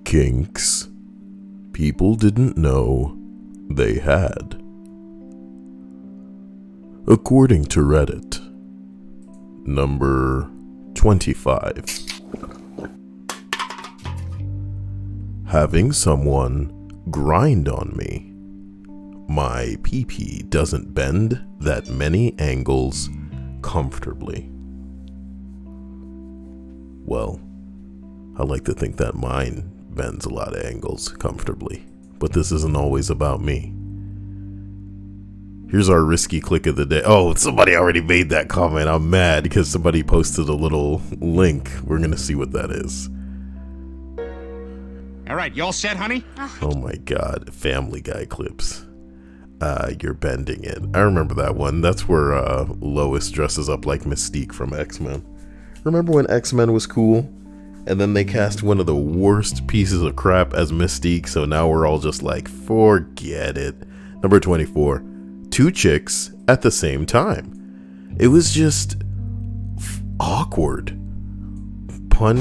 Kinks people didn't know they had. According to Reddit, number 25. Having someone grind on me. My pee-pee doesn't bend that many angles comfortably. Well, I like to think that mine bends a lot of angles comfortably, but this isn't always about me. Here's our risky click of the day. Oh, somebody already made that comment. I'm mad because somebody posted a little link. We're gonna see what that is. All right, you all set, honey? Oh my God, Family Guy clips. You're bending it. I remember that one. That's where Lois dresses up like Mystique from X-Men. Remember when X-Men was cool? And then they cast one of the worst pieces of crap as Mystique, so now we're all just like, forget it. Number 24. 2 chicks at the same time. It was just awkward. Pun.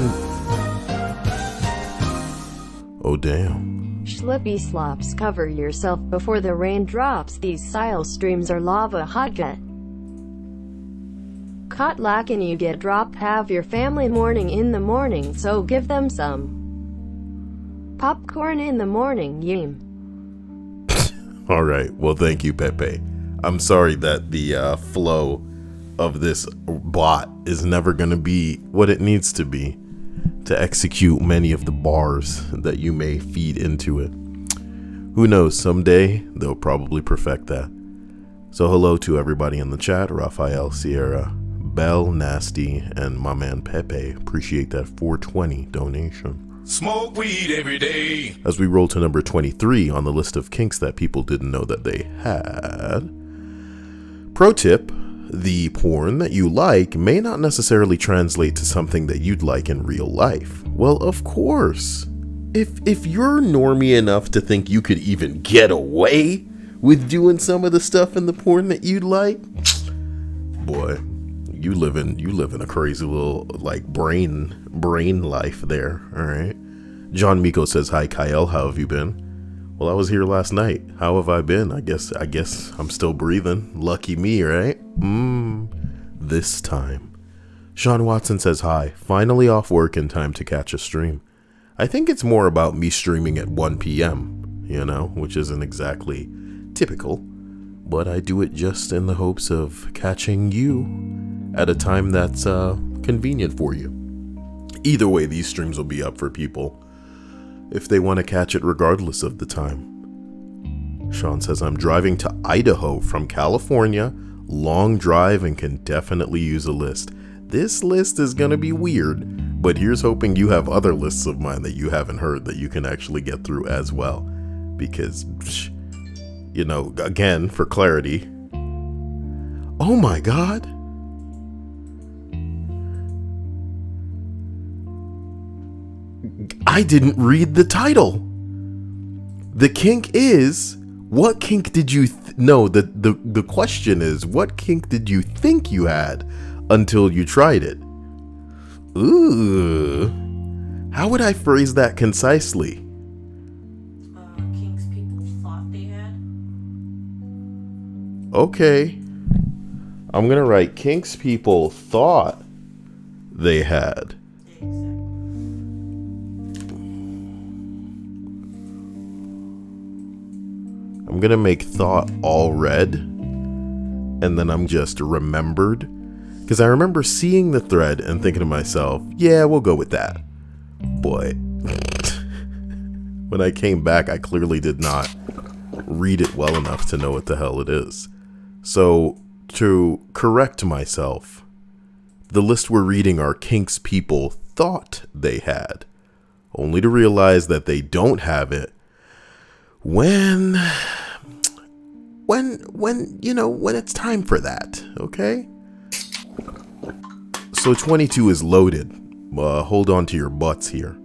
Oh, damn. Schlippy slops, cover yourself before the rain drops. These style streams are lava hot jet. Caught lacking, you get dropped. Have your family mourning in the morning, so give them some popcorn in the morning. Yim. All right. Well, thank you, Pepe. I'm sorry that the flow of this bot is never going to be what it needs to be to execute many of the bars that you may feed into it. Who knows? Someday they'll probably perfect that. So hello to everybody in the chat. Raphael, Sierra, Bell, Nasty, and my man Pepe. Appreciate that 420 donation. Smoke weed every day. As we roll to number 23 on the list of kinks that people didn't know that they had. Pro tip, the porn that you like may not necessarily translate to something that you'd like in real life. Well, of course. If you're normie enough to think you could even get away with doing some of the stuff in the porn that you'd like, boy, you live in a crazy little like brain life there. All right. John Miko says, hi Kyle, how have you been? Well, I was here last night. How have I been? I guess I'm still breathing. Lucky me, right? This time. Sean Watson says, hi, finally off work in time to catch a stream. I think it's more about me streaming at 1 p.m., which isn't exactly typical, but I do it just in the hopes of catching you at a time that's convenient for you. Either way, these streams will be up for people if they want to catch it regardless of the time. Sean says, I'm driving to Idaho from California. Long drive and can definitely use a list. This list is going to be weird, but here's hoping you have other lists of mine that you haven't heard that you can actually get through as well. Because, again, for clarity. Oh my God. I didn't read the title. The kink is, what kink did you the question is, what kink did you think you had until you tried it? Ooh. How would I phrase that concisely? Kinks people thought they had. Okay. I'm gonna write kinks people thought they had. I'm gonna make thought all red, and then I'm just remembered, because I remember seeing the thread and thinking to myself, yeah, we'll go with that. Boy, when I came back, I clearly did not read it well enough to know what the hell it is. So to correct myself, the list we're reading are kinks people thought they had, only to realize that they don't have it when it's time for that, okay? So 22 is loaded. Hold on to your butts here.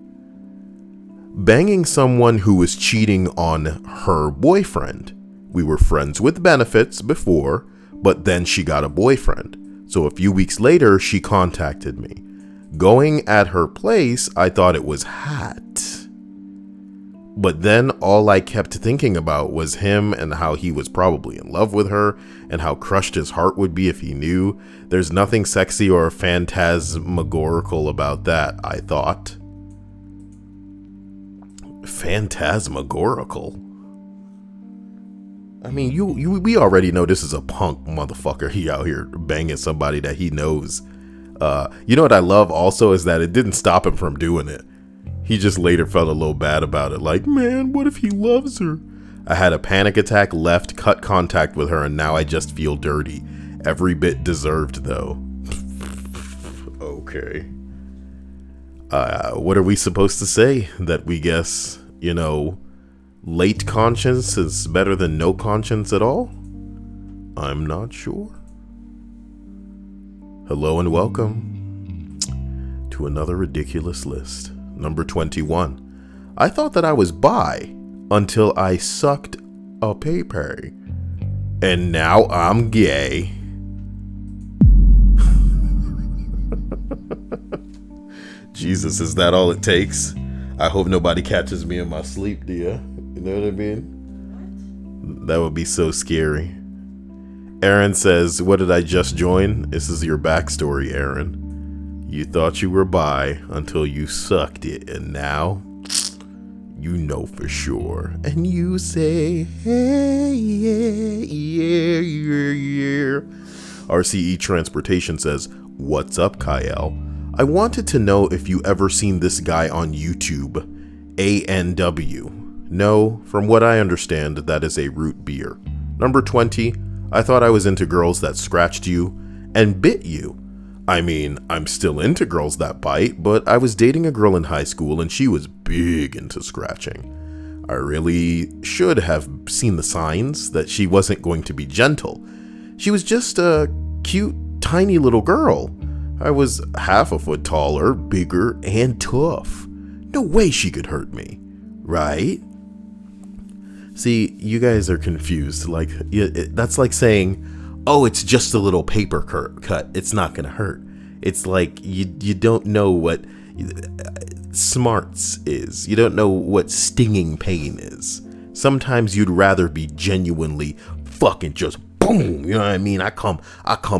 Banging someone who was cheating on her boyfriend. We were friends with benefits before, but then she got a boyfriend. So a few weeks later, she contacted me. Going at her place, I thought it was hot. But then all I kept thinking about was him and how he was probably in love with her and how crushed his heart would be if he knew. There's nothing sexy or phantasmagorical about that, I thought. Phantasmagorical? I mean, we already know this is a punk motherfucker. He out here banging somebody that he knows. You know what I love also is that it didn't stop him from doing it. He just later felt a little bad about it. Like, man, what if he loves her? I had a panic attack, left, cut contact with her, and now I just feel dirty. Every bit deserved, though. Okay. What are we supposed to say? That we guess, you know, late conscience is better than no conscience at all? I'm not sure. Hello and welcome to another ridiculous list. Number 21. I thought that I was bi until I sucked a pay-pay. And now I'm gay. Jesus, is that all it takes? I hope nobody catches me in my sleep, dear. You know what I mean? That would be so scary. Aaron says, what did I just join? This is your backstory, Aaron. You thought you were bi until you sucked it, and now you know for sure. And you say, hey, yeah. RCE Transportation says, what's up, Kyle? I wanted to know if you ever seen this guy on YouTube, ANW. No, from what I understand, that is a root beer. Number 20, I thought I was into girls that scratched you and bit you. I mean, I'm still into girls that bite, but I was dating a girl in high school and she was big into scratching. I really should have seen the signs that she wasn't going to be gentle. She was just a cute, tiny little girl. I was half a foot taller, bigger, and tough. No way she could hurt me, right? See, you guys are confused. Like, that's like saying, oh, it's just a little paper cut. It's not going to hurt. It's like you don't know what smarts is. You don't know what stinging pain is. Sometimes you'd rather be genuinely fucking just boom. You know what I mean? I come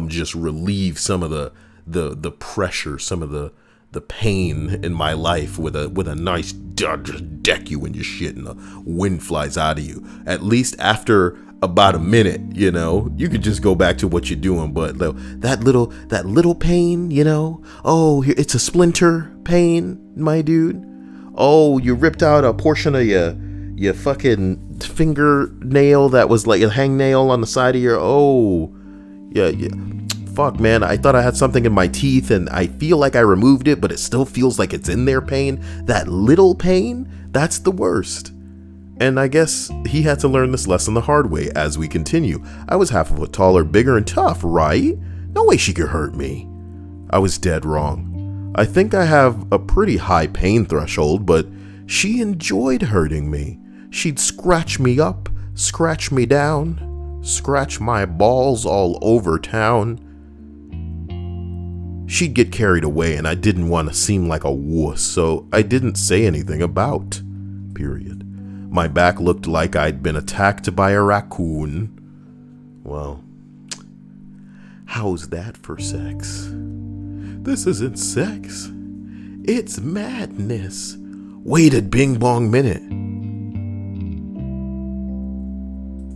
just relieve some of the pressure, some of the pain in my life with a nice just deck you in your shit and the wind flies out of you. At least after about a minute, you know, you could just go back to what you're doing. But that little pain, you know, oh, it's a splinter pain, my dude. Oh, you ripped out a portion of your fucking fingernail that was like a hangnail on the side of your, oh, yeah. Fuck, man, I thought I had something in my teeth and I feel like I removed it, but it still feels like it's in there pain. That little pain, that's the worst. And I guess he had to learn this lesson the hard way as we continue. I was half a foot taller, bigger, and tough, right? No way she could hurt me. I was dead wrong. I think I have a pretty high pain threshold, but she enjoyed hurting me. She'd scratch me up, scratch me down, scratch my balls all over town. She'd get carried away and I didn't want to seem like a wuss, so I didn't say anything about. Period. My back looked like I'd been attacked by a raccoon. Well, how's that for sex? This isn't sex. It's madness. Waited bing bong minute.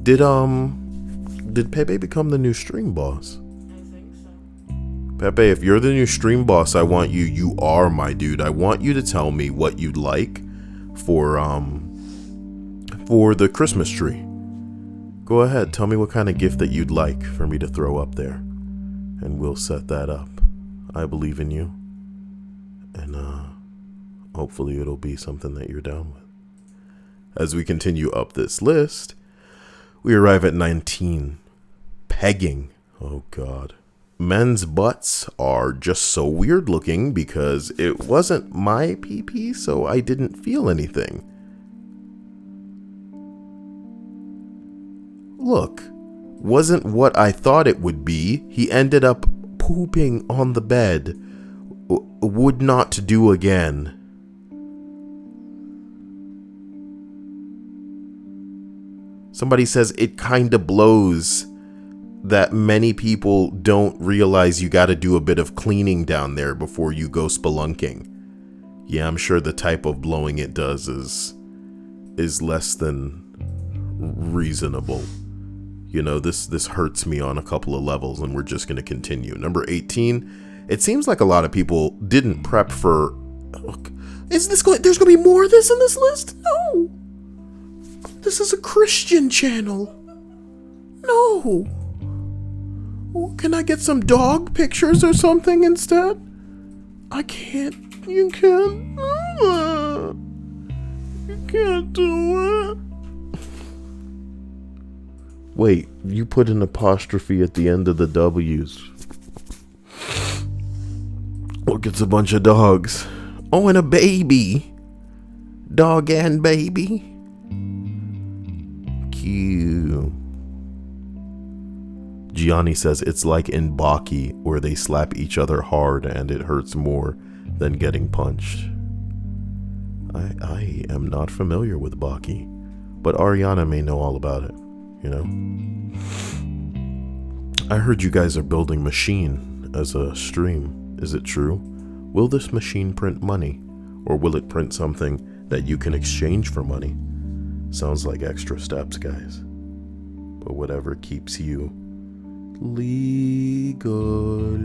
Did Pepe become the new stream boss? Pepe, if you're the new stream boss, I want you are my dude. I want you to tell me what you'd like for the Christmas tree. Go ahead, tell me what kind of gift that you'd like for me to throw up there. And we'll set that up. I believe in you. And hopefully it'll be something that you're down with. As we continue up this list, we arrive at 19. Pegging. Oh God. Men's butts are just so weird looking because it wasn't my pee-pee, so I didn't feel anything. Look, wasn't what I thought it would be. He ended up pooping on the bed. Would not do again. Somebody says it kind of blows that many people don't realize you got to do a bit of cleaning down there before you go spelunking. Yeah, I'm sure the type of blowing it does is less than reasonable. You know, this hurts me on a couple of levels, and we're just going to continue. Number 18. It seems like a lot of people didn't prep for... There's going to be more of this in this list? No. This is a Christian channel. No. Can I get some dog pictures or something instead? I can't. You can't do it. You can't do it. Wait, you put an apostrophe at the end of the W's. Look, it's a bunch of dogs. Oh, and a baby. Dog and baby. Cute. Gianni says it's like in Baki, where they slap each other hard and it hurts more than getting punched. I am not familiar with Baki, but Ariana may know all about it, you know? I heard you guys are building Machine as a stream. Is it true? Will this machine print money, or will it print something that you can exchange for money? Sounds like extra steps, guys. But whatever keeps you legal.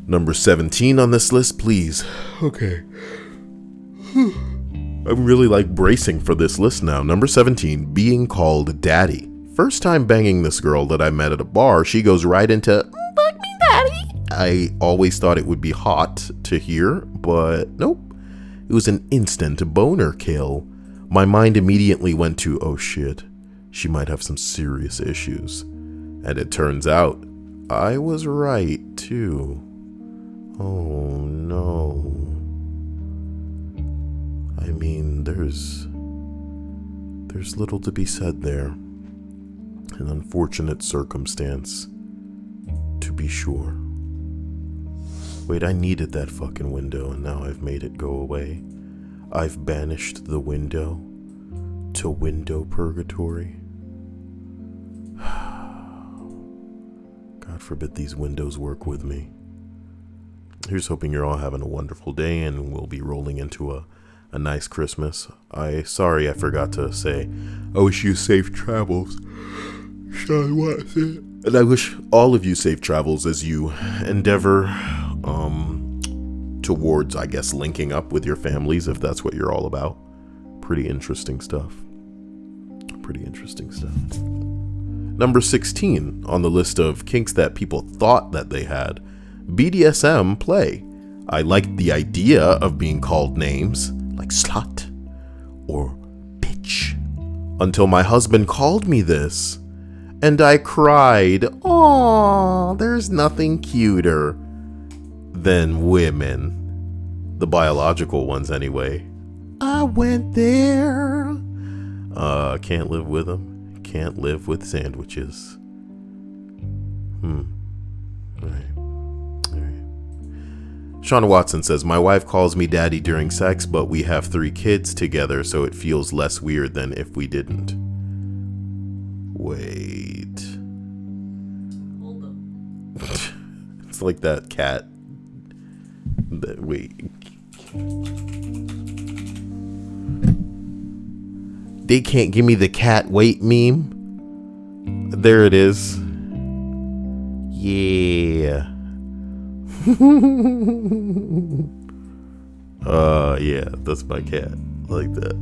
Number 17 on this list, please. Okay. I'm really like bracing for this list now. Number 17, being called daddy. First time banging this girl that I met at a bar, she goes right into, "Fuck me, daddy." I always thought it would be hot to hear, but nope. It was an instant boner kill. My mind immediately went to, oh shit, she might have some serious issues. And it turns out, I was right too. Oh no. I mean, there's little to be said there. An unfortunate circumstance, to be sure. Wait, I needed that fucking window, and now I've made it go away. I've banished the window to window purgatory. God forbid these windows work with me. Here's hoping you're all having a wonderful day, and we'll be rolling into a nice Christmas. Sorry I forgot to say, I wish you safe travels. And I wish all of you safe travels as you endeavor towards, I guess, linking up with your families, if that's what you're all about. Pretty interesting stuff. Number 16 on the list of kinks that people thought that they had, BDSM play. I liked the idea of being called names like slut or bitch until my husband called me this. And I cried, "Aw, there's nothing cuter than women." The biological ones, anyway. I went there. Can't live with them. Can't live with sandwiches. Alright. Shauna Watson says, my wife calls me daddy during sex, but we have 3 kids together, so it feels less weird than if we didn't. Wait. Hold up. It's like that cat. Wait. They can't give me the cat wait meme. There it is. Yeah. Yeah, that's my cat. I like that.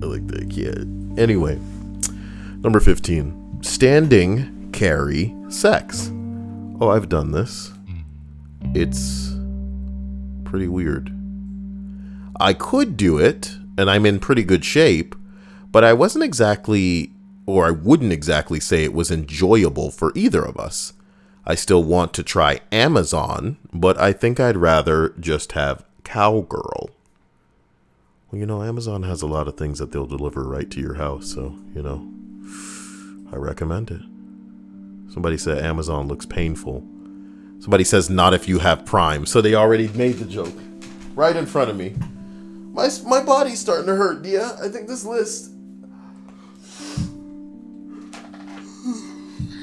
I like that cat. Anyway, number 15. Standing carry sex. Oh, I've done this. It's pretty weird. I could do it, and I'm in pretty good shape, but I wasn't exactly, or I wouldn't exactly say it was enjoyable for either of us. I still want to try Amazon, but I think I'd rather just have cowgirl. Well, you know, Amazon has a lot of things that they'll deliver right to your house, so, you know, I recommend it. Somebody said Amazon looks painful. Somebody says not if you have Prime, so they already made the joke right in front of me. My body's starting to hurt, Dia. I think this list.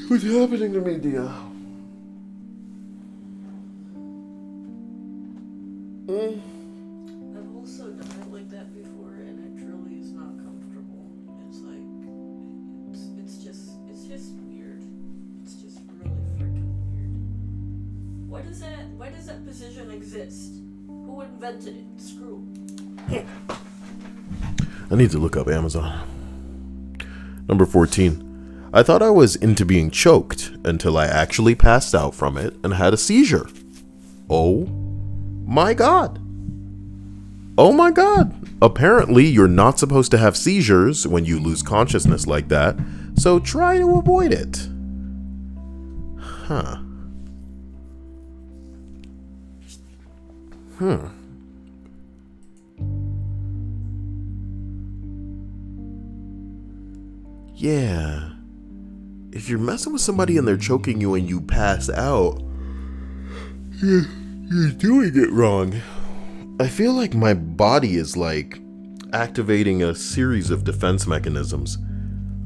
What's happening to me, Dia? I've also done it like that before, and it truly is not comfortable. It's like, it's just weird. It's just really freaking weird. Why does that position exist? Who invented it? Screw. I need to look up Amazon. Number 14. I thought I was into being choked until I actually passed out from it and had a seizure. Oh my God. Oh my God. Apparently, you're not supposed to have seizures when you lose consciousness like that, so try to avoid it. Huh. Yeah. If you're messing with somebody and they're choking you and you pass out, you're doing it wrong. I feel like my body is like activating a series of defense mechanisms.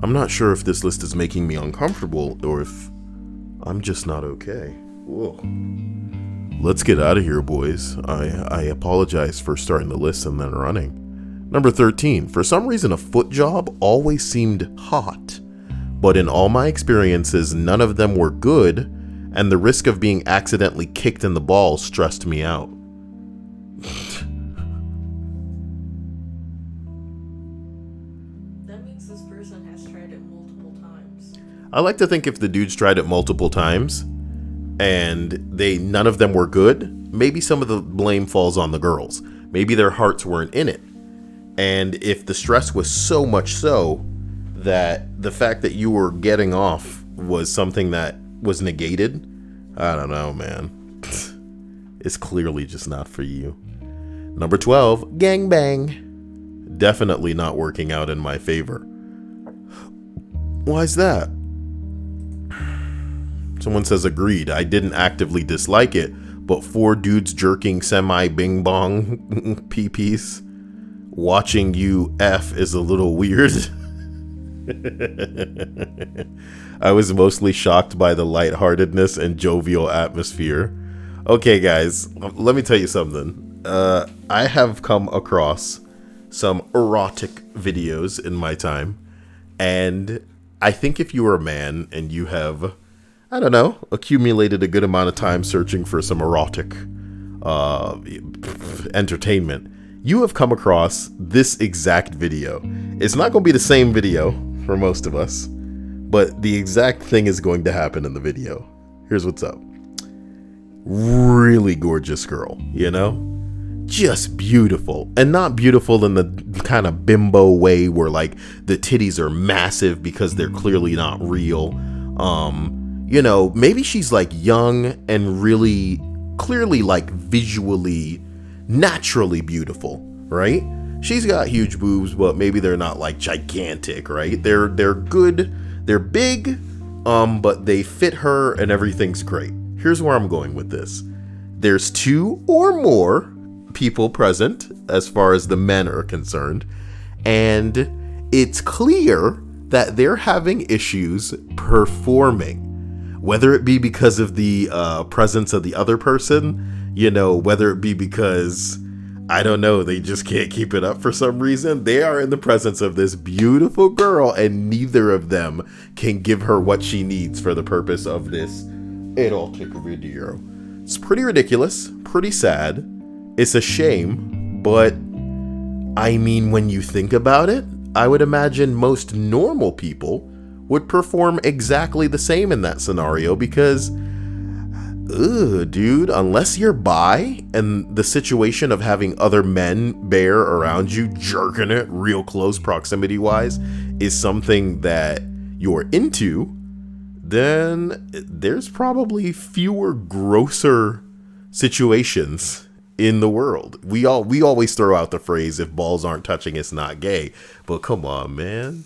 I'm not sure if this list is making me uncomfortable or if I'm just not okay. Whoa. Let's get out of here, boys. I apologize for starting the list and then running. Number 13. For some reason, a foot job always seemed hot, but in all my experiences, none of them were good, and the risk of being accidentally kicked in the balls stressed me out. That means this person has tried it multiple times. I like to think if the dudes tried it multiple times and none of them were good, maybe some of the blame falls on the girls. Maybe their hearts weren't in it. And if the stress was so much so that the fact that you were getting off was something that was negated, I don't know, man. It's clearly just not for you. Number 12, gangbang. Definitely not working out in my favor. Why's that? Someone says agreed. I didn't actively dislike it, but 4 dudes jerking semi-bing bong pee-pees watching you F is a little weird. I was mostly shocked by the lightheartedness and jovial atmosphere. Okay, guys, let me tell you something. I have come across some erotic videos in my time, and I think if you are a man and you have, I don't know, accumulated a good amount of time searching for some erotic entertainment, you have come across this exact video. It's not going to be the same video for most of us, but the exact thing is going to happen in the video. Here's what's up. Really gorgeous girl, you know? Just beautiful. And not beautiful in the kind of bimbo way where like the titties are massive because they're clearly not real. You know, maybe she's like young and really clearly like visually naturally beautiful, right? She's got huge boobs, but maybe they're not like gigantic, right? They're good, they're big, but they fit her and everything's great. Here's where I'm going with this. There's 2 or more people present as far as the men are concerned, and it's clear that they're having issues performing, whether it be because of the presence of the other person, you know, whether it be because, I don't know, they just can't keep it up for some reason. They are in the presence of this beautiful girl, and neither of them can give her what she needs for the purpose of this erotic video. It's pretty ridiculous, pretty sad. It's a shame, but I mean, when you think about it, I would imagine most normal people would perform exactly the same in that scenario because, dude, unless you're bi and the situation of having other men bear around you jerking it real close proximity wise is something that you're into, then there's probably fewer grosser situations in the world. We always throw out the phrase, if balls aren't touching, it's not gay. But come on, man.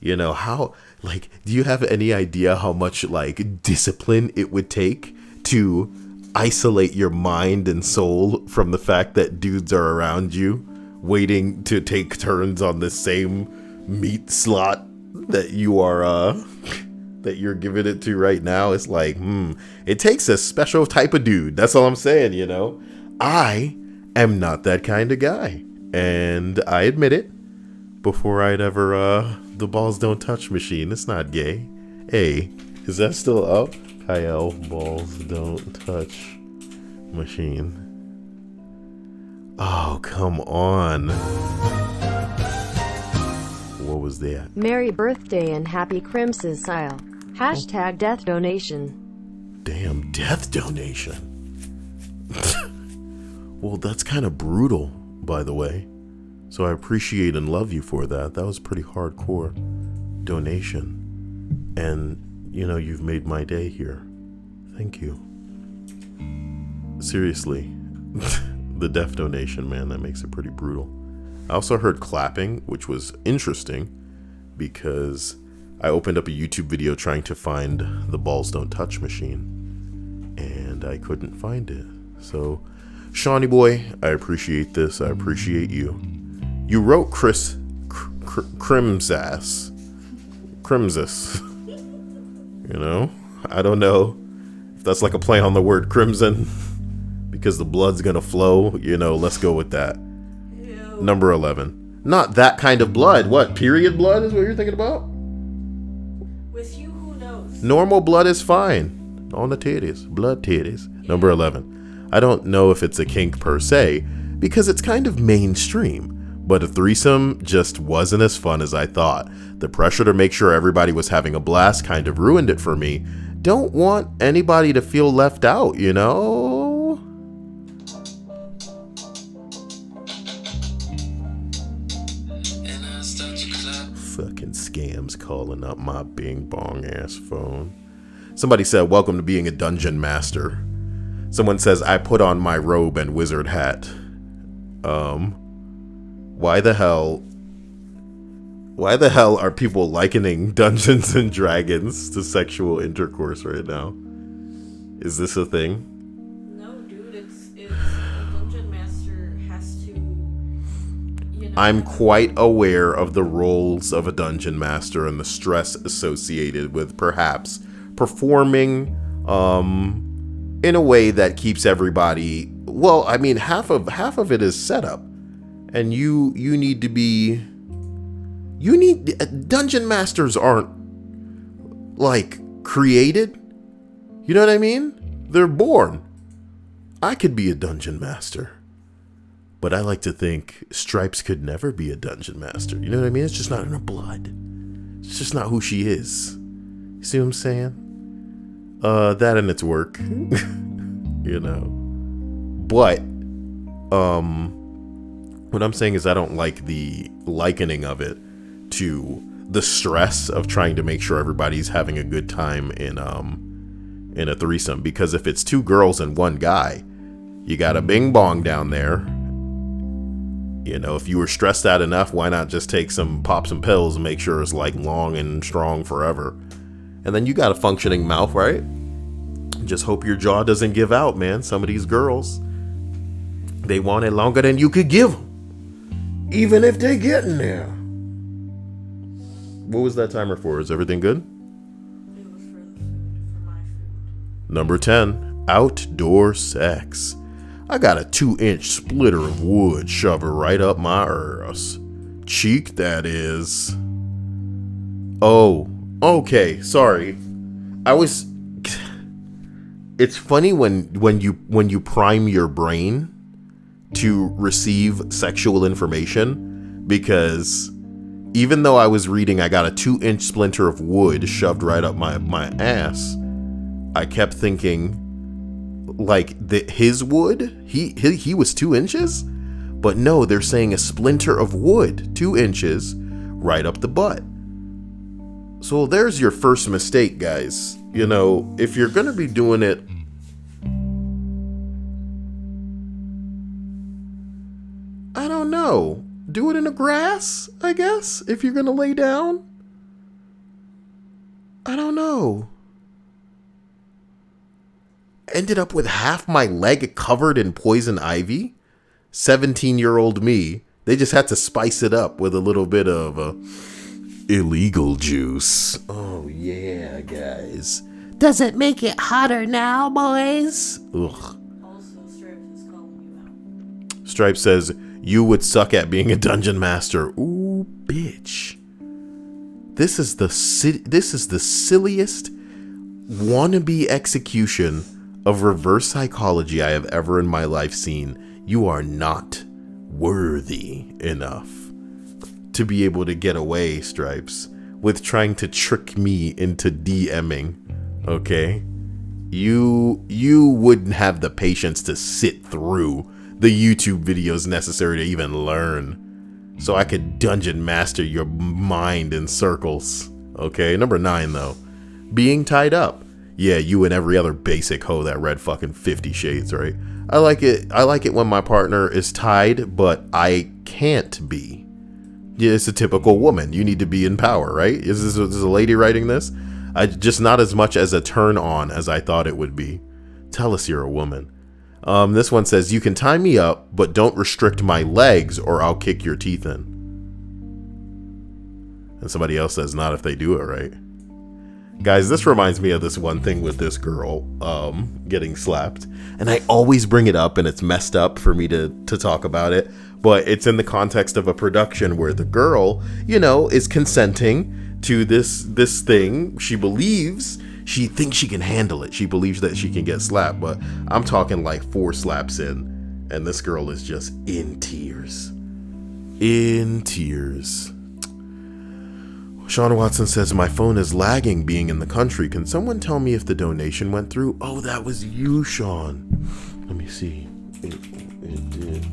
You know, how, like, do you have any idea how much, like, discipline it would take to isolate your mind and soul from the fact that dudes are around you waiting to take turns on the same meat slot that you are that you're giving it to right now. It's like, it takes a special type of dude. That's all I'm saying, you know. I am not that kind of guy, and I admit it. Before I'd ever the balls don't touch machine. It's not gay. Hey, is that still up? Kyle, balls don't touch machine. Oh, come on. What was that? Merry birthday and happy Crimson Sile. Hashtag death donation. Damn, death donation. Well, that's kind of brutal, by the way. So I appreciate and love you for that. That was pretty hardcore donation. And, you know, you've made my day here. Thank you. Seriously. The death donation, man, that makes it pretty brutal. I also heard clapping, which was interesting because I opened up a YouTube video trying to find the balls don't touch machine, and I couldn't find it. So, Shawnee boy, I appreciate this. I appreciate you. You wrote Crimsus. You know? I don't know if that's like a play on the word crimson because the blood's gonna flow. You know, let's go with that. Ew. Number 11. Not that kind of blood. What? Period blood is what you're thinking about? With you, who knows? Normal blood is fine. On the titties. Blood titties. Number 11. I don't know if it's a kink per se because it's kind of mainstream. But a threesome just wasn't as fun as I thought. The pressure to make sure everybody was having a blast kind of ruined it for me. Don't want anybody to feel left out, you know? Fucking scams calling up my bing bong ass phone. Somebody said, welcome to being a dungeon master. Someone says, I put on my robe and wizard hat. Why the hell are people likening Dungeons and Dragons to sexual intercourse right now? Is this a thing? No, dude, it's a dungeon master has to, you know. I'm quite aware of the roles of a dungeon master and the stress associated with perhaps performing in a way that keeps everybody, well, I mean, half of it is setup. And you need to be, dungeon masters aren't like created. You know what I mean? They're born. I could be a dungeon master, but I like to think Stripes could never be a dungeon master. You know what I mean? It's just not in her blood. It's just not who she is. You see what I'm saying? That and its work, you know, but, what I'm saying is I don't like the likening of it to the stress of trying to make sure everybody's having a good time in a threesome. Because if it's two girls and one guy, you got a bing bong down there. You know, if you were stressed out enough, why not just pop some pills and make sure it's like long and strong forever? And then you got a functioning mouth, right? Just hope your jaw doesn't give out, man. Some of these girls, they want it longer than you could give them. Even if they get in there. What was that timer for? Is everything good? It was for the food, for my food. Number 10, outdoor sex. I got a 2-inch splitter of wood shoved right up my ass. Cheek, that is. Oh, okay, sorry. It's funny when you prime your brain to receive sexual information, because even though I was reading I got a 2-inch splinter of wood shoved right up my ass, I kept thinking like his wood, he was 2 inches, but no, they're saying a splinter of wood 2 inches right up the butt. So there's your first mistake, guys. You know, if you're gonna be doing it, I don't know. Do it in the grass, I guess, if you're going to lay down. I don't know. Ended up with half my leg covered in poison ivy. 17-year-old me They just had to spice it up with a little bit of illegal juice. Oh, yeah, guys. Does it make it hotter now, boys? Ugh. Also, Stripes is calling you out. Stripe says, you would suck at being a dungeon master. Ooh, bitch. This is the silliest wannabe execution of reverse psychology I have ever in my life seen. You are not worthy enough to be able to get away, Stripes, with trying to trick me into DMing. Okay? You wouldn't have the patience to sit through the YouTube videos necessary to even learn. So I could dungeon master your mind in circles. Okay, number 9 though. Being tied up. Yeah, you and every other basic hoe that read fucking 50 Shades, right? I like it when my partner is tied, but I can't be. Yeah, it's a typical woman. You need to be in power, right? Is this a lady writing this? Just not as much as a turn on as I thought it would be. Tell us you're a woman. This one says, you can tie me up, but don't restrict my legs or I'll kick your teeth in. And somebody else says, not if they do it right. Guys, this reminds me of this one thing with this girl getting slapped. And I always bring it up and it's messed up for me to talk about it. But it's in the context of a production where the girl, you know, is consenting to this thing. She thinks she can handle it. She believes that she can get slapped. But I'm talking like 4 slaps in. And this girl is just in tears. In tears. Sean Watson says, my phone is lagging being in the country. Can someone tell me if the donation went through? Oh, that was you, Sean. Let me see. It did.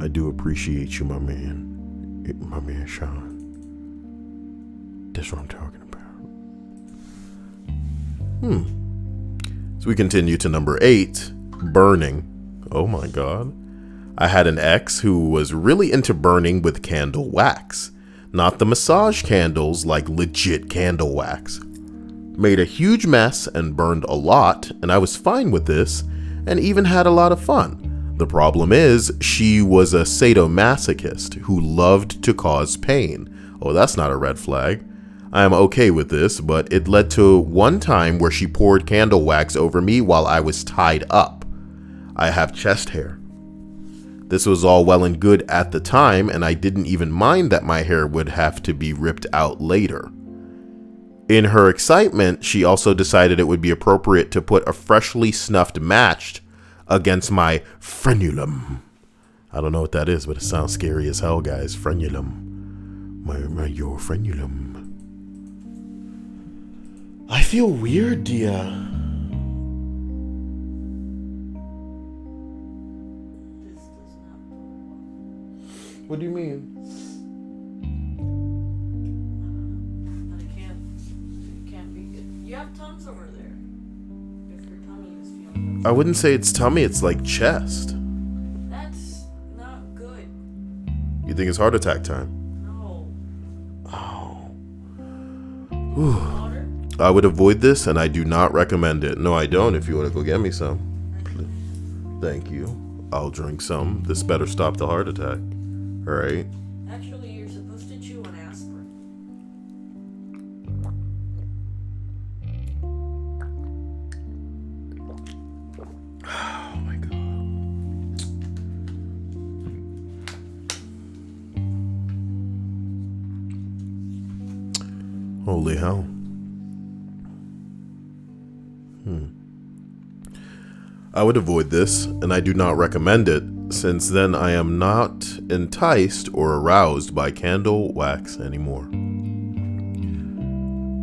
I do appreciate you, my man. My man, Sean. That's what I'm talking about. So we continue to number 8, burning. Oh my God. I had an ex who was really into burning with candle wax. Not the massage candles, like legit candle wax. Made a huge mess and burned a lot, and I was fine with this, and even had a lot of fun. The problem is, she was a sadomasochist who loved to cause pain. Oh, that's not a red flag. I am okay with this, but it led to one time where she poured candle wax over me while I was tied up. I have chest hair. This was all well and good at the time, and I didn't even mind that my hair would have to be ripped out later. In her excitement, she also decided it would be appropriate to put a freshly snuffed match against my frenulum. I don't know what that is, but it sounds scary as hell, guys. Frenulum. Your frenulum. I feel weird, Dia. This does not bode well. What do you mean? But it can't be good. You have tons over there. If your tummy is feeling I wouldn't say it's tummy, it's like chest. that's not good. You think it's heart attack time? No. Oh. Water? I would avoid this, and I do not recommend it. No, I don't. If you want to go get me some. Thank you. I'll drink some. This better stop the heart attack. All right. Actually, you're supposed to chew an aspirin. Oh my God. Holy hell. I would avoid this, and I do not recommend it, since then I am not enticed or aroused by candle wax anymore.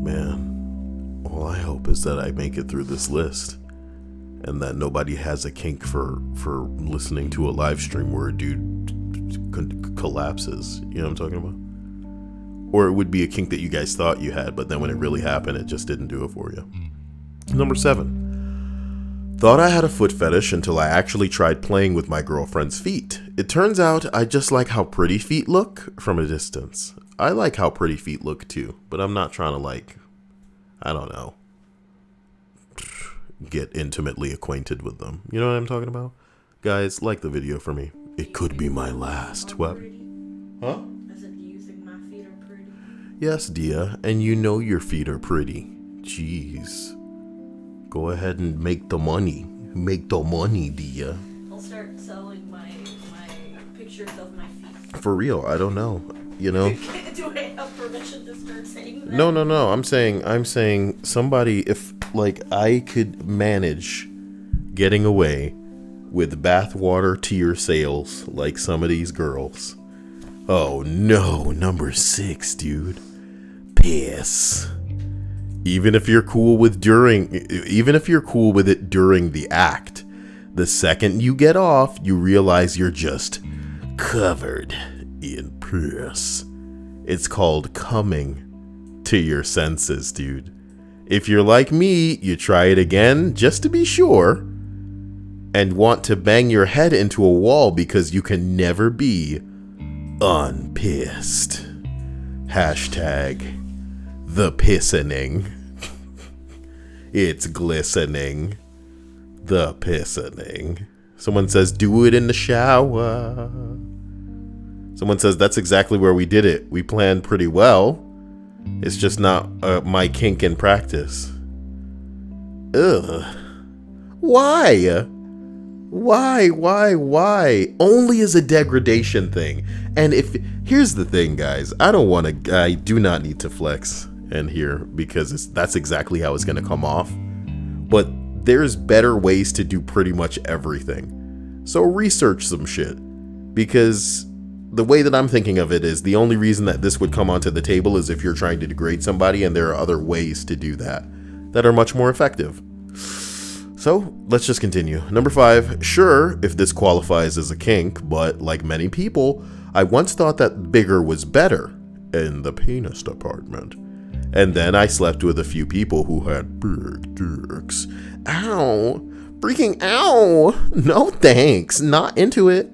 Man, all I hope is that I make it through this list, and that nobody has a kink for listening to a live stream where a dude collapses. You know what I'm talking about? Or it would be a kink that you guys thought you had, but then when it really happened, it just didn't do it for you. Number 7. Thought I had a foot fetish until I actually tried playing with my girlfriend's feet. It turns out I just like how pretty feet look from a distance. I like how pretty feet look too, but I'm not trying to I don't know, get intimately acquainted with them. You know what I'm talking about? Guys, like the video for me. It could be my last. What? Huh? I said, do you think my feet are pretty? Yes, Dia, and you know your feet are pretty. Jeez. Go ahead and make the money. Make the money, Dia. I'll start selling my pictures of my feet. For real, I don't know. You know? Do I have permission to start saying that? No. I'm saying somebody, if like I could manage getting away with bathwater tear sales like some of these girls. Oh no, number 6, dude. Piss. Even if you're cool with it during the act, the second you get off, you realize you're just covered in piss. It's called coming to your senses, dude. If you're like me, you try it again just to be sure and want to bang your head into a wall because you can never be unpissed. Hashtag the pissening. It's glistening. The pissening. Someone says, do it in the shower. Someone says, that's exactly where we did it. We planned pretty well. It's just not my kink in practice. Ugh. Why? Why? Only as a degradation thing. And here's the thing, guys. I do not need to flex in here because that's exactly how it's going to come off. But there's better ways to do pretty much everything. So research some shit. Because the way that I'm thinking of it is the only reason that this would come onto the table is if you're trying to degrade somebody, and there are other ways to do that are much more effective. So let's just continue. Number 5, sure, if this qualifies as a kink, but like many people, I once thought that bigger was better in the penis department. And then I slept with a few people who had big dicks. Ow. Freaking ow. No thanks. Not into it.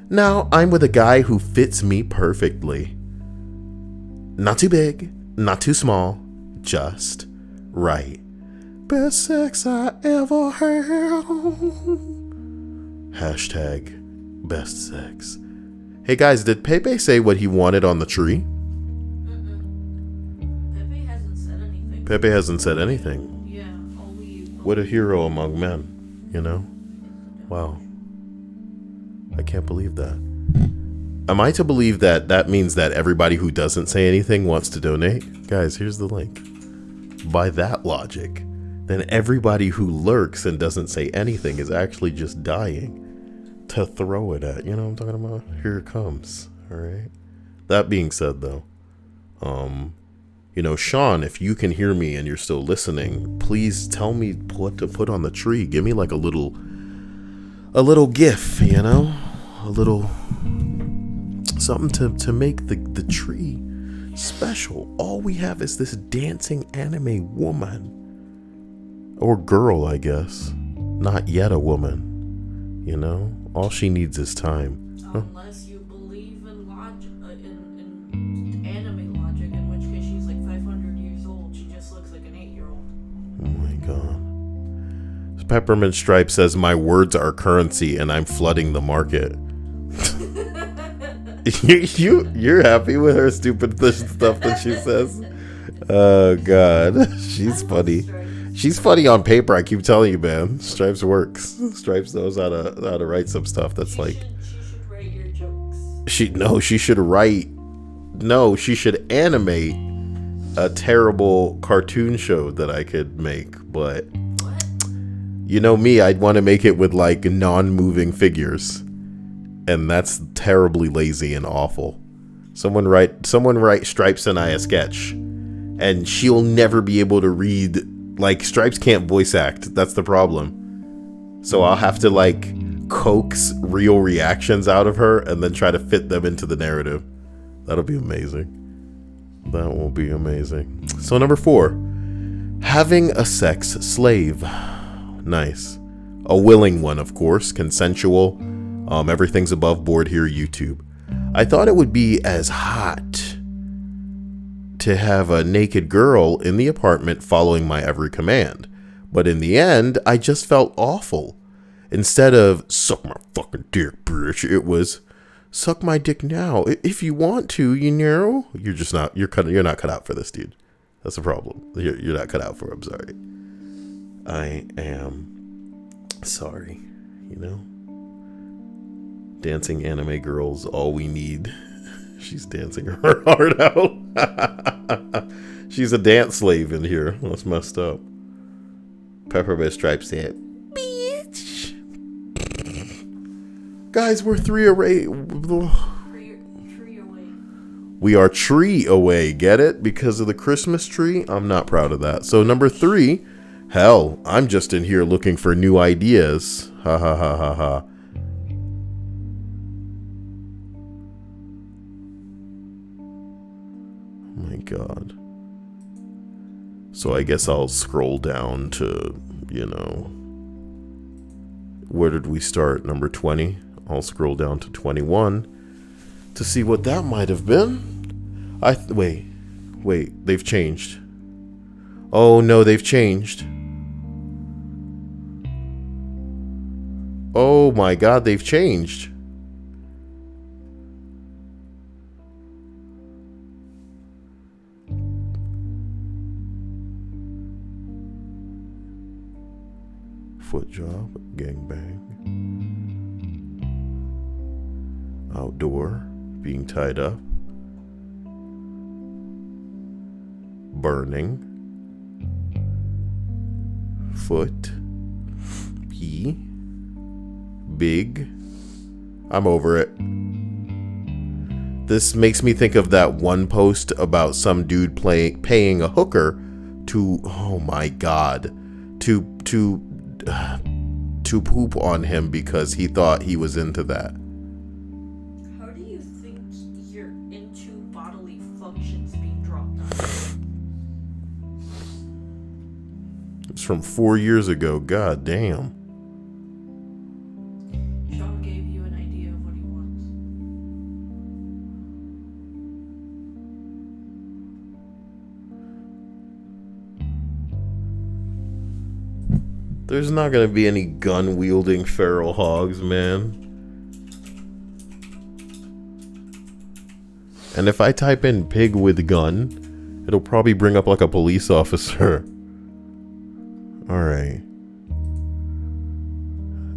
Now I'm with a guy who fits me perfectly. Not too big, not too small, just right. Best sex I ever had. Hashtag best sex. Hey guys, did Pepe say what he wanted on the tree? Pepe hasn't said anything. Pepe hasn't said anything. Yeah, only. What a hero among men, you know? Wow. I can't believe that. Am I to believe that that means that everybody who doesn't say anything wants to donate? Guys, here's the link. By that logic, then everybody who lurks and doesn't say anything is actually just dying to throw it at. You know what I'm talking about? Here it comes. All right. That being said, though, you know, Sean, if you can hear me and you're still listening, please tell me what to put on the tree. Give me like a little gif, you know, a little something to make the tree special. All we have is this dancing anime woman. Or girl, I guess. Not yet a woman. You know? All she needs is time. Unless you believe in logic, in anime logic, in which case she's like 500 years old. She just looks like an 8-year-old. Oh my god. Peppermint Stripe says, my words are currency and I'm flooding the market. You're happy with her stupid stuff that she says? Oh god. She's funny. She's funny on paper, I keep telling you, man. Stripes works. Stripes knows how to write some stuff that's She should write your jokes. She should animate a terrible cartoon show that I could make, but What? you know me, I'd want to make it with like non-moving figures. And that's terribly lazy and awful. Someone write Stripes and I a sketch. And she'll never be able to read. Like, Stripes can't voice act. That's the problem. So I'll have to, like, coax real reactions out of her and then try to fit them into the narrative. That'll be amazing. That will be amazing. So number 4. Having a sex slave. Nice. A willing one, of course. Consensual. Everything's above board here, YouTube. I thought it would be as hot to have a naked girl in the apartment following my every command. But in the end, I just felt awful. Instead of, suck my fucking dick, bitch, it was, suck my dick now. If you want to, you know. You're not cut out for this, dude. That's the problem. You're not cut out for it. I'm sorry. I am sorry, you know? Dancing anime girls, all we need. She's dancing her heart out. She's a dance slave in here. That's messed up. Peppermint Stripe said, bitch. Guys, we're tree away. We are tree away. Get it? Because of the Christmas tree? I'm not proud of that. So number 3, hell, I'm just in here looking for new ideas. Ha ha ha ha ha. Oh my God. So I guess I'll scroll down to, you know, where did we start? Number 20. I'll scroll down to 21 to see what that might have been. Wait, they've changed. Oh no, they've changed. Oh my God, they've changed. Foot job, gangbang. Outdoor, being tied up. Burning. Foot. Pee. Big. I'm over it. This makes me think of that one post about some dude paying a hooker to, oh my God, to poop on him because he thought he was into that. How do you think you're into bodily functions being dropped on you? It's from 4 years ago. God damn. Sean gave you an idea of what he wants. There's not gonna be any gun-wielding feral hogs, man. And if I type in pig with gun, it'll probably bring up like a police officer. Alright.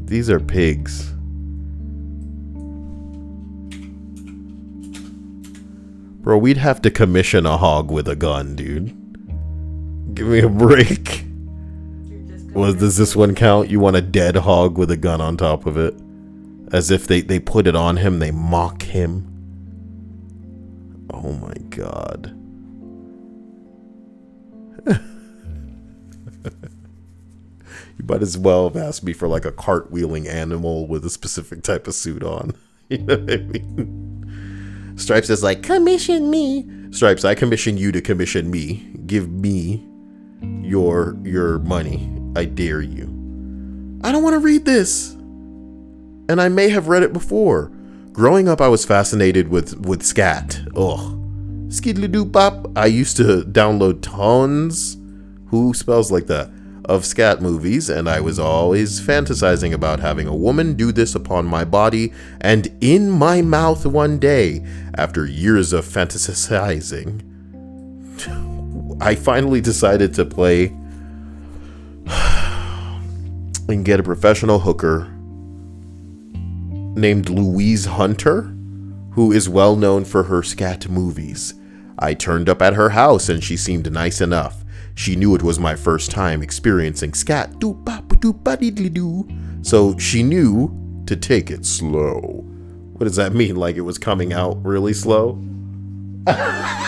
These are pigs. Bro, we'd have to commission a hog with a gun, dude. Give me a break. Does this one count? You want a dead hog with a gun on top of it? As if they put it on him, they mock him. Oh my God. You might as well have asked me for like a cartwheeling animal with a specific type of suit on. You know what I mean? Stripes is like, commission me. Stripes, I commission you to commission me. Give me your money. I dare you. I don't want to read this. And I may have read it before. Growing up, I was fascinated with scat. Ugh. Skidly-doo-bop. I used to download tons, who spells like that, of scat movies, and I was always fantasizing about having a woman do this upon my body and in my mouth one day. After years of fantasizing, I finally decided to play and get a professional hooker named Louise Hunter, who is well known for her scat movies. I turned up at her house and she seemed nice enough. She knew it was my first time experiencing scat, so she knew to take it slow. What does that mean? Like it was coming out really slow? That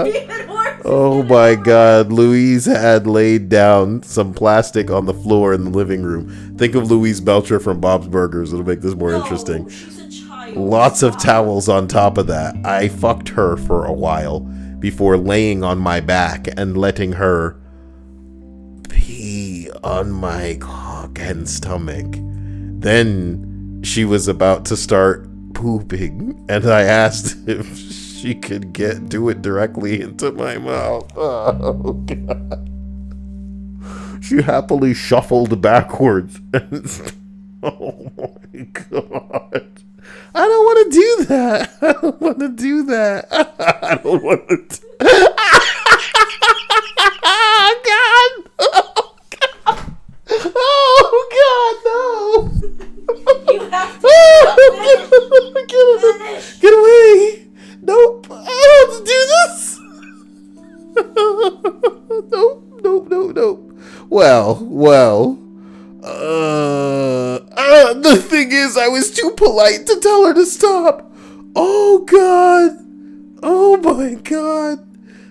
would be even worse. Oh my God, Louise had laid down some plastic on the floor in the living room. Think of Louise Belcher from Bob's Burgers. It'll make this more interesting. She's a child. Lots of towels on top of that. I fucked her for a while before laying on my back and letting her pee on my cock and stomach. Then she was about to start pooping, and I asked if she could do it directly into my mouth. Oh, God. She happily shuffled backwards. Oh, my God. I don't want to do that. I don't want to do that. I don't want to. Oh, God. Oh, God, no. You have to Get away. Nope. I don't have to do this. Nope. Well. The thing is, I was too polite to tell her to stop. Oh, God. Oh, my God.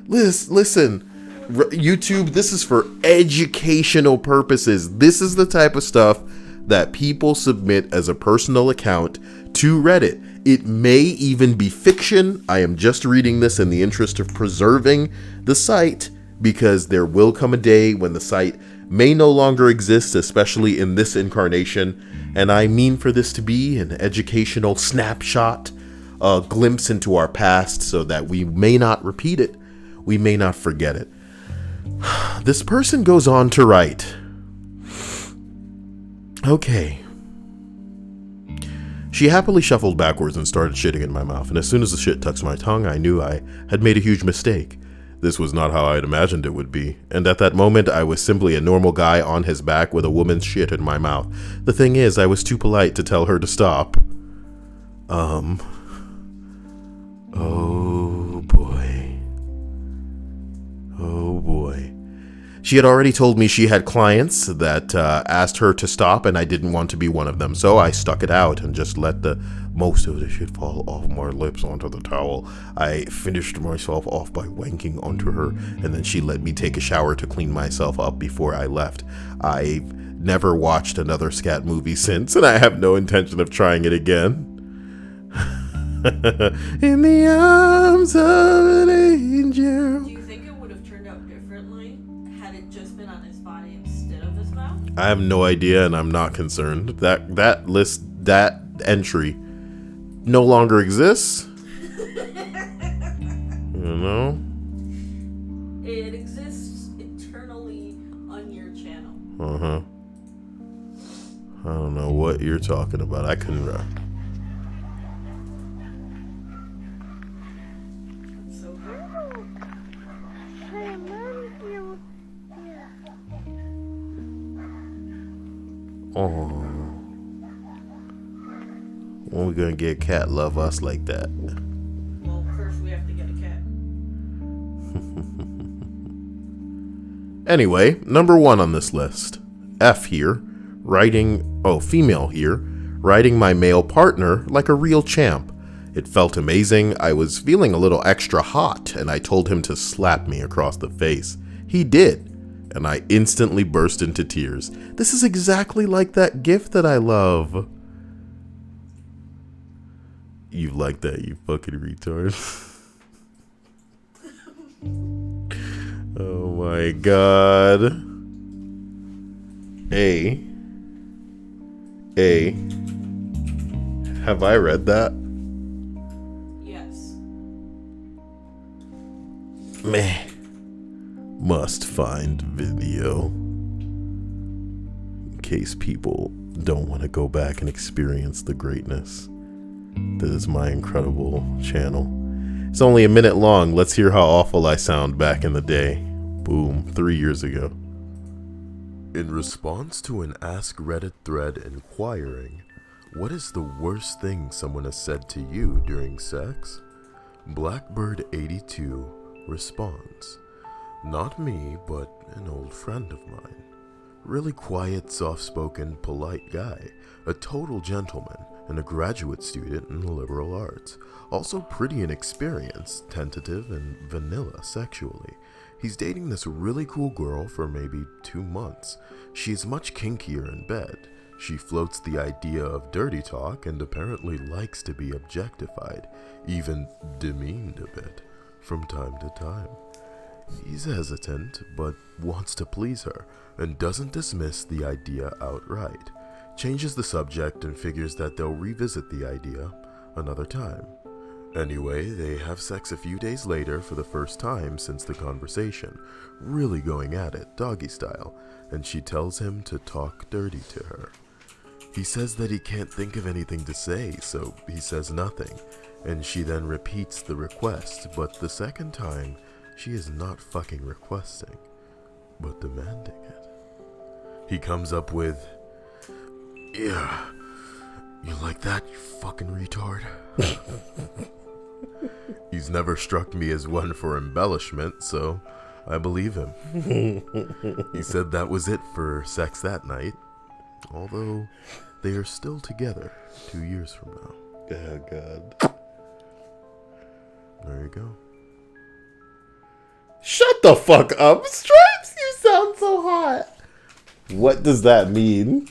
Listen. YouTube, this is for educational purposes. This is the type of stuff that people submit as a personal account to Reddit. It may even be fiction. I am just reading this in the interest of preserving the site, because there will come a day when the site may no longer exist, especially in this incarnation. And I mean for this to be an educational snapshot, a glimpse into our past, so that we may not repeat it. We may not forget it. This person goes on to write, okay. She happily shuffled backwards and started shitting in my mouth, and as soon as the shit touched my tongue, I knew I had made a huge mistake. This was not how I had imagined it would be, and at that moment, I was simply a normal guy on his back with a woman's shit in my mouth. The thing is, I was too polite to tell her to stop. Oh boy. Oh boy. She had already told me she had clients that asked her to stop, and I didn't want to be one of them. So I stuck it out and just let the most of the shit fall off my lips onto the towel. I finished myself off by wanking onto her, and then she let me take a shower to clean myself up before I left. I've never watched another scat movie since, and I have no intention of trying it again. In the arms of an angel. Do you think it would have turned out differently had it just been on his body instead of his mouth? I have no idea, and I'm not concerned. That list, that entry no longer exists. You know? It exists eternally on your channel. Uh-huh. I don't know what you're talking about. I couldn't... So Oh. When we gonna get cat love us like that? well, first we have to get a cat. Anyway, number 1 on this list. F here, female here, riding my male partner like a real champ. It felt amazing. I was feeling a little extra hot, and I told him to slap me across the face. He did, and I instantly burst into tears. This is exactly like that GIF that I love. You like that, you fucking retard. Oh my god. Have I read that? Yes. Meh. Must find video. In case people don't want to go back and experience the greatness that is my incredible channel. It's only a minute long. Let's hear how awful I sound back in the day. Boom, 3 years ago. In response to an Ask Reddit thread inquiring, what is the worst thing someone has said to you during sex? Blackbird82 responds, not me, but an old friend of mine. Really quiet, soft-spoken, polite guy, a total gentleman, and a graduate student in the liberal arts. Also pretty inexperienced, tentative, and vanilla sexually. He's dating this really cool girl for maybe 2 months. She is much kinkier in bed. She floats the idea of dirty talk and apparently likes to be objectified, even demeaned a bit, from time to time. He's hesitant, but wants to please her, and doesn't dismiss the idea outright. Changes the subject and figures that they'll revisit the idea another time. Anyway, they have sex a few days later for the first time since the conversation, really going at it, doggy style, and she tells him to talk dirty to her. He says that he can't think of anything to say, so he says nothing, and she then repeats the request, but the second time, she is not fucking requesting, but demanding it. He comes up with, "Yeah, you like that, you fucking retard?" He's never struck me as one for embellishment, so I believe him. He said that was it for sex that night, although they are still together 2 years from now. Oh, God. There you go. Shut the fuck up, Stripes! You sound so hot. What does that mean?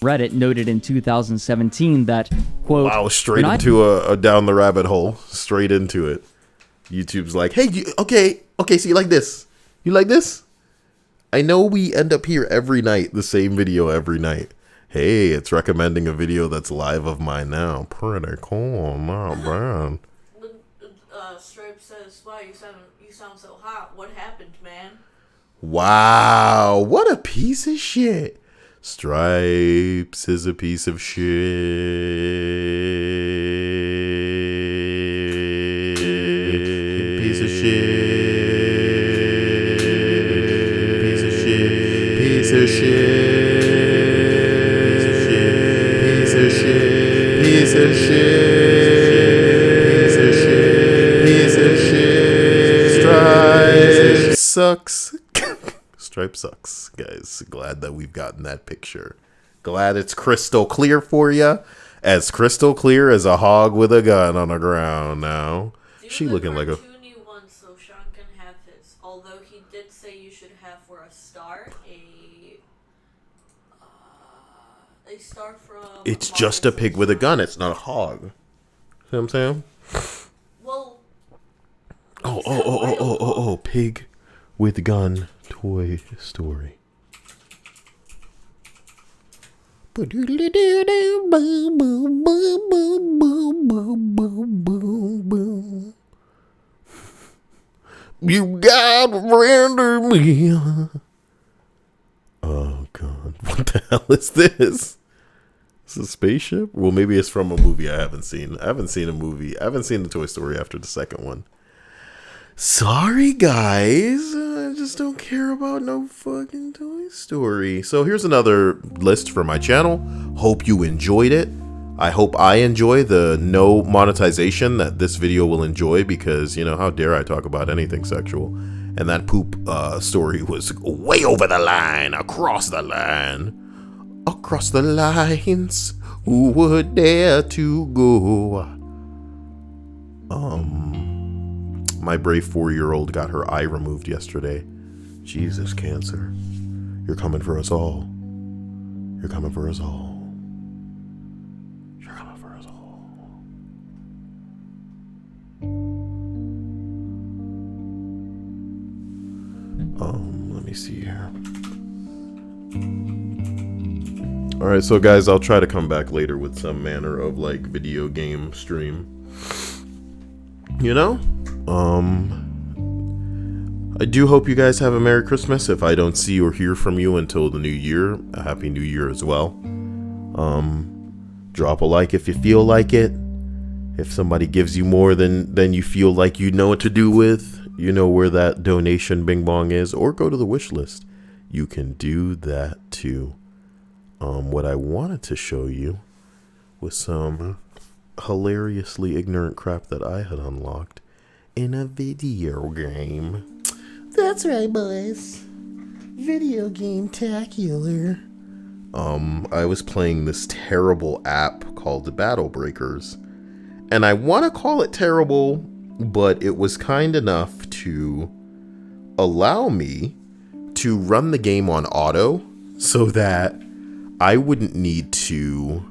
Reddit noted in 2017 that, quote, Wow, straight into a down the rabbit hole. Straight into it. YouTube's like, hey, okay, so you like this? You like this? I know we end up here every night, the same video every night. Hey, it's recommending a video that's live of mine now. Pretty cool, not bad. Stripe says, wow, you sound so hot. What happened, man? Wow, what a piece of shit. Stripes is a piece of shit. Piece of shit. Piece of shit. Piece of shit. Piece of shit. Piece of shit. Piece of shit. Piece of shit. Stripes sucks. Stripe sucks, guys. Glad that we've gotten that picture. Glad it's crystal clear for you. As crystal clear as a hog with a gun on the ground now. She looking like a... cartoony one so Sean can have his. Although he did say you should have for a star, a star from... It's just a pig with a gun. It's not a hog. See what I'm saying? Well... Oh, pig with gun. Toy Story. You gotta render me. Oh God, what the hell is this? Is it a spaceship? Well, maybe it's from a movie I haven't seen. I haven't seen a movie. I haven't seen the Toy Story after the second one. Sorry, guys. I just don't care about no fucking Toy Story. So here's another list for my channel. Hope you enjoyed it. I hope I enjoy the no monetization that this video will enjoy because, you know, how dare I talk about anything sexual. And that poop story was way over the line, across the line. Across the lines, who would dare to go? My brave 4-year-old got her eye removed yesterday. Jesus, cancer. You're coming for us all. You're coming for us all. You're coming for us all. Let me see here. Alright, so guys, I'll try to come back later with some manner of, like, video game stream. You know? I do hope you guys have a Merry Christmas. If I don't see or hear from you until the new year, a Happy New Year as well. Drop a like if you feel like it. If somebody gives you more than you feel like you know what to do with, you know where that donation bing bong is, or go to the wish list. You can do that too. What I wanted to show you was some hilariously ignorant crap that I had unlocked in a video game. That's right, boys. Video game tacular. I was playing this terrible app called the Battle Breakers, and I want to call it terrible, but it was kind enough to allow me to run the game on auto so that I wouldn't need to,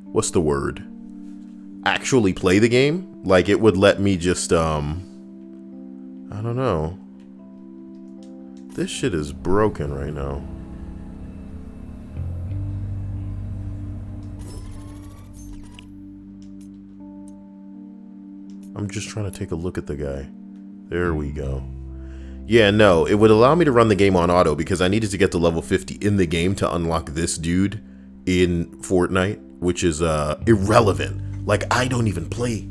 what's the word? Actually play the game. Like, it would let me just, I don't know. This shit is broken right now. I'm just trying to take a look at the guy. There we go. Yeah, no, it would allow me to run the game on auto because I needed to get to level 50 in the game to unlock this dude in Fortnite, which is irrelevant. Like, I don't even play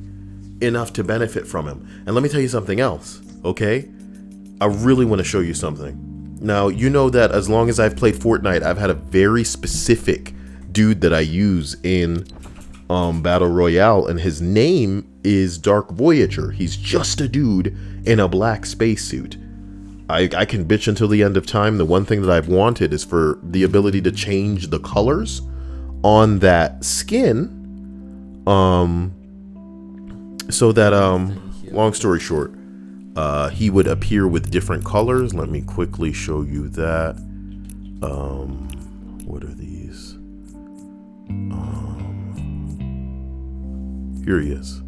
enough to benefit from him. And let me tell you something else, okay? I really want to show you something. Now, you know that as long as I've played Fortnite, I've had a very specific dude that I use in Battle Royale, and his name is Dark Voyager. He's just a dude in a black spacesuit. I can bitch until the end of time. The one thing that I've wanted is for the ability to change the colors on that skin. So that, long story short, he would appear with different colors. Let me quickly show you that. What are these? Here he is.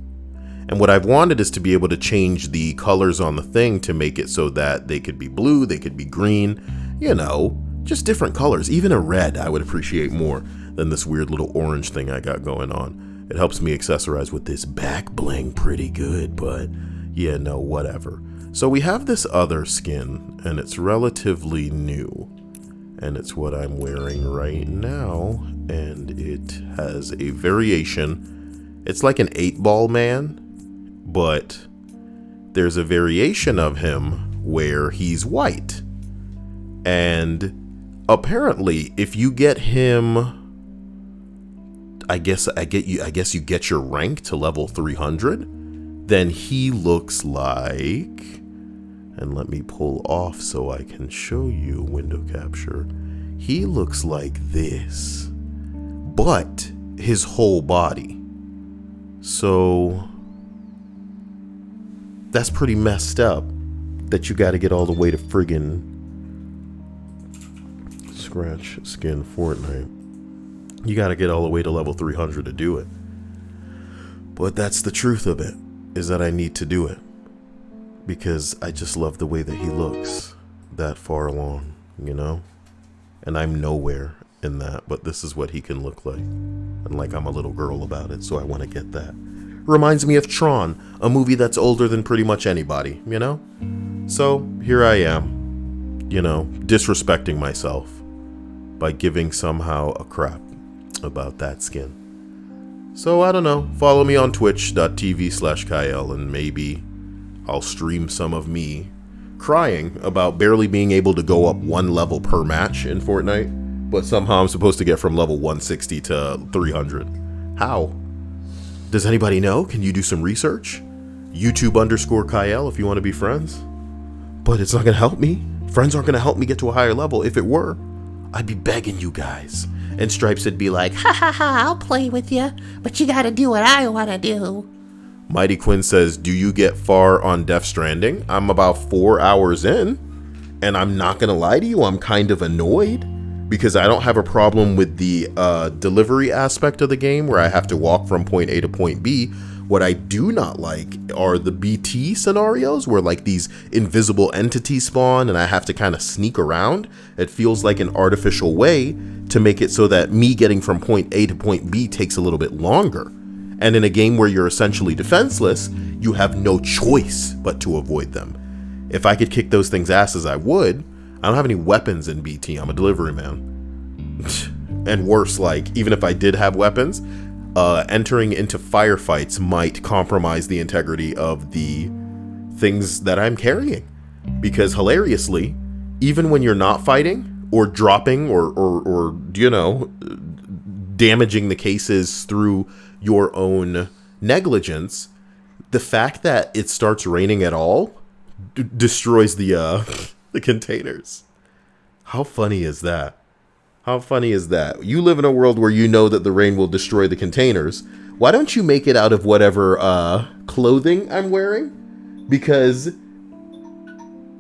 And what I've wanted is to be able to change the colors on the thing to make it so that they could be blue, they could be green, you know, just different colors. Even a red I would appreciate more than this weird little orange thing I got going on. It helps me accessorize with this back bling pretty good, but yeah, no, whatever. So we have this other skin, and it's relatively new. And it's what I'm wearing right now, and it has a variation. It's like an 8-ball man, but there's a variation of him where he's white. And apparently, if you get him, I guess you get your rank to level 300, then he looks like, and let me pull off so I can show you window capture. He looks like this, but his whole body. So that's pretty messed up that you got to get all the way to friggin' scratch skin Fortnite. You got to get all the way to level 300 to do it. But that's the truth of it, is that I need to do it. Because I just love the way that he looks that far along, you know? And I'm nowhere in that, but this is what he can look like. And like I'm a little girl about it, so I want to get that. Reminds me of Tron, a movie that's older than pretty much anybody, you know? So here I am, you know, disrespecting myself by giving somehow a crap about that skin. So I don't know, follow me on twitch.tv/Kyle and maybe I'll stream some of me crying about barely being able to go up 1 level per match in Fortnite, but somehow I'm supposed to get from level 160 to 300. How? Does anybody know? Can you do some research? YouTube_Kyle if you want to be friends. But it's not going to help me. Friends aren't going to help me get to a higher level. If it were, I'd be begging you guys. And Stripes would be like, ha ha ha, I'll play with you, but you gotta do what I want to do. Mighty Quinn says, do you get far on Death Stranding? I'm about 4 hours in, and I'm not gonna lie to you, I'm kind of annoyed because I don't have a problem with the delivery aspect of the game where I have to walk from point A to point B. What I do not like are the BT scenarios where like these invisible entities spawn and I have to kind of sneak around. It feels like an artificial way to make it so that me getting from point A to point B takes a little bit longer. And in a game where you're essentially defenseless, you have no choice but to avoid them. If I could kick those things' asses, I would. I don't have any weapons in BT. I'm a delivery man. And worse, like, even if I did have weapons, entering into firefights might compromise the integrity of the things that I'm carrying. Because hilariously, even when you're not fighting or dropping or you know, damaging the cases through your own negligence, the fact that it starts raining at all destroys the containers. How funny is that? How funny is that? You live in a world where you know that the rain will destroy the containers. Why don't you make it out of whatever clothing I'm wearing? Because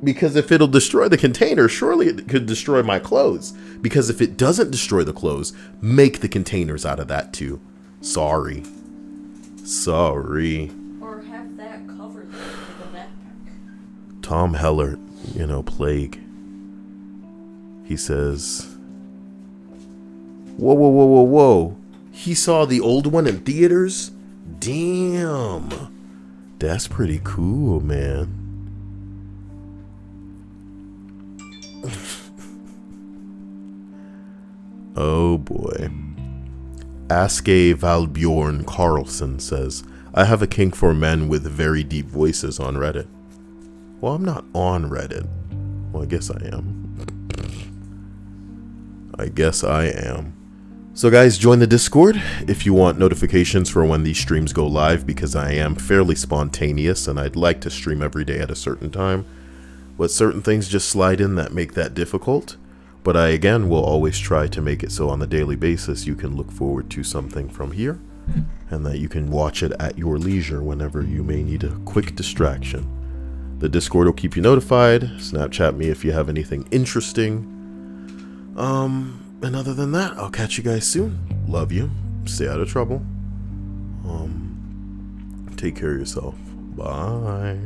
if it'll destroy the container, surely it could destroy my clothes. Because if it doesn't destroy the clothes, make the containers out of that too. Sorry. Or have that covered with a backpack. Tom Heller, you know, Plague. He says, whoa. He saw the old one in theaters? Damn. That's pretty cool, man. Oh boy. Aske Valbjorn Carlson says, I have a kink for men with very deep voices on Reddit. Well, I'm not on Reddit. Well, I guess I am. I guess I am. So guys, join the Discord if you want notifications for when these streams go live, because I am fairly spontaneous and I'd like to stream every day at a certain time. But certain things just slide in that make that difficult. But I, again, will always try to make it so on a daily basis you can look forward to something from here, and that you can watch it at your leisure whenever you may need a quick distraction. The Discord will keep you notified. Snapchat me if you have anything interesting. And other than that, I'll catch you guys soon. Love you. Stay out of trouble. Take care of yourself. Bye.